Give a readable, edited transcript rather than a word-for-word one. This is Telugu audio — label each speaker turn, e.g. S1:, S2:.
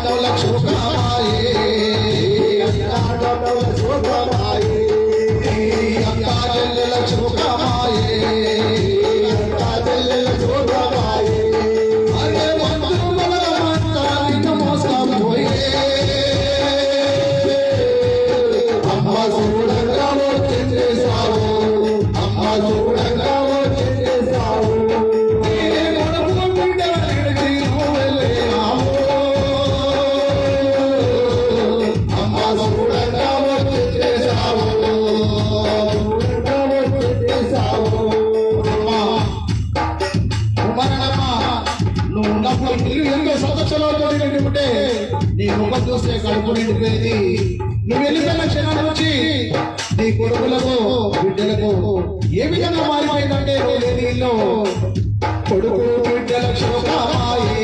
S1: డబ్బుల శోకమాయే డబ్బుల శోకమాయే అక్కా చెల్లెల శోకమాయే అక్కా చెల్లెల శోకమాయే అరే బంధువుల మంతా నిన్ను మోసం పోయే అమ్మ చూడంగా వచ్చేసావు అమ్మ చూడంగా వచ్చేసావు ఎంతో సంతోషంతో నిండుకుంటే నీ ముఖం చూస్తే కడుపు నిండిపోయింది. నువ్వు వెళ్ళిపోయిన క్షణం నుంచి నీ కొడుకులకు బిడ్డలకు ఏ విధంగా మారిపోయిందంటే లేని ఇల్లు కొడుకు బిడ్డల శోకమాయే